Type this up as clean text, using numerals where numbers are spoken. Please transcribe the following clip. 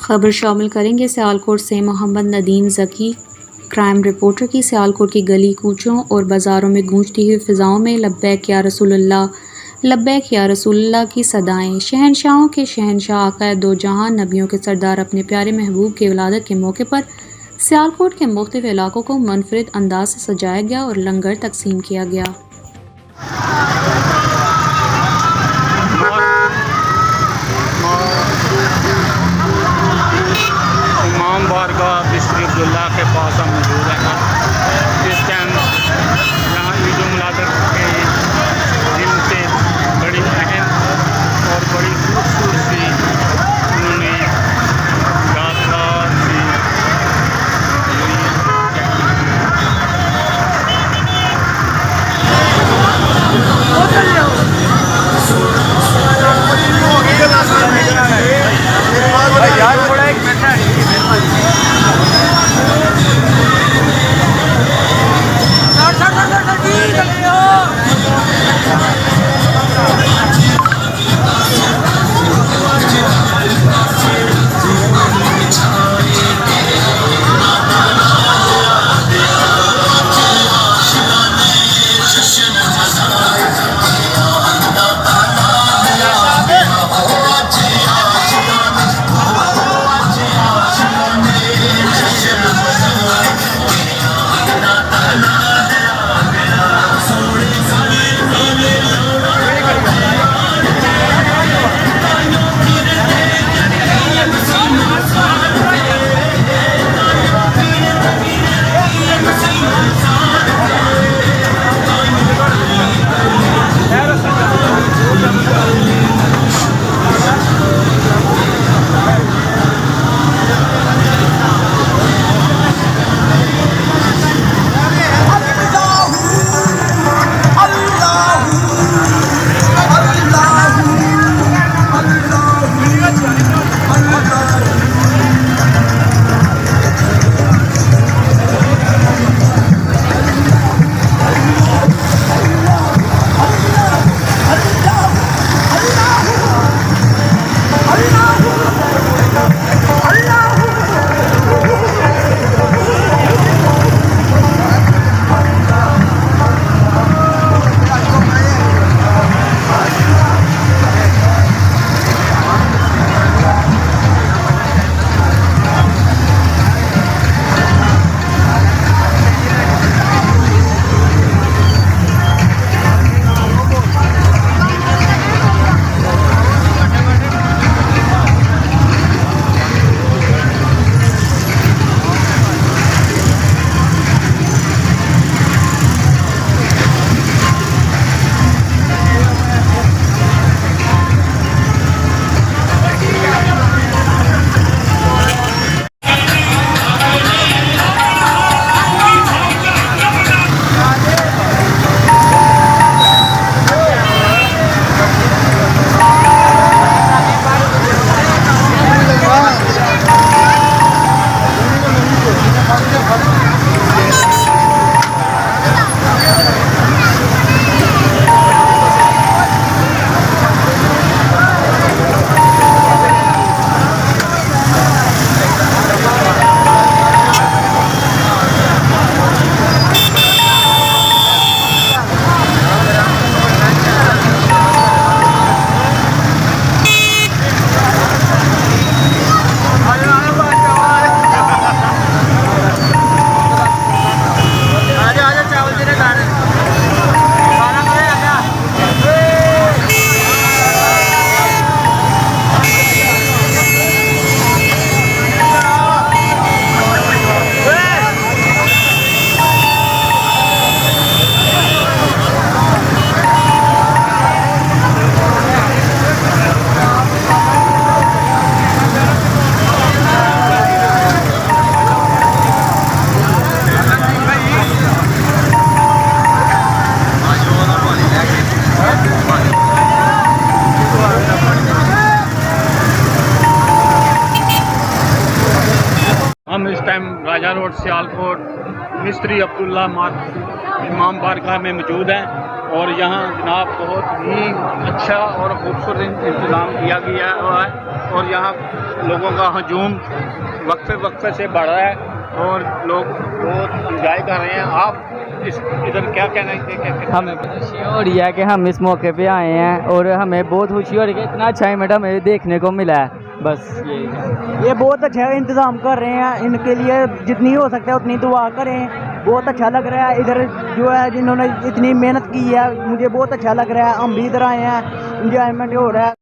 खबर शामिल करेंगे सियालकोट से मोहम्मद नदीम ज़की क्राइम रिपोर्टर की। सियालकोट की गली कूचों और बाज़ारों में गूंजती हुई फ़िज़ाओं में लब्बैक या रसूलुल्लाह, लब्बैक या रसूलुल्लाह की सदाएं। शहनशाहों के शहनशाह आका दो जहां नबियों के सरदार अपने प्यारे महबूब की विलादत के मौके पर सियालकोट के मुख्तलिफ इलाकों को मुनफरिद अंदाज से सजाया गया और लंगर तकसीम किया गया। इमाम बारगाह बिस्री अब्दुल्ला के पास हम मौजूद हैं। इस टाइम यहाँ ईद उल मिलाद के दिन से बड़ी अहम और बड़ी खूबसूरत सी उन्होंने यादगार सी हम इस टाइम राजा रोड सियालकोट मिस्त्री अब्दुल्ला इमाम बारगाह में मौजूद हैं और यहाँ जनाब बहुत ही अच्छा और खूबसूरत इंतज़ाम किया गया हुआ है और यहाँ लोगों का हजूम वक्फे से बढ़ रहा है और लोग बहुत इंजॉय कर रहे हैं। आप इस इधर क्या कहना है? हमें खुशी हो रही है कि हम इस मौके पे आए हैं और हमें बहुत खुशी हो रही है कि इतना अच्छा इवेंट हमें देखने को मिला है। बस यही है। ये बहुत अच्छा इंतज़ाम कर रहे हैं, इनके लिए जितनी हो सकता है उतनी दुआ करें। बहुत अच्छा लग रहा है इधर जो है, जिन्होंने इतनी मेहनत की है, मुझे बहुत अच्छा लग रहा है। हम भी इधर आए हैं, इंजॉयमेंट हो रहा है।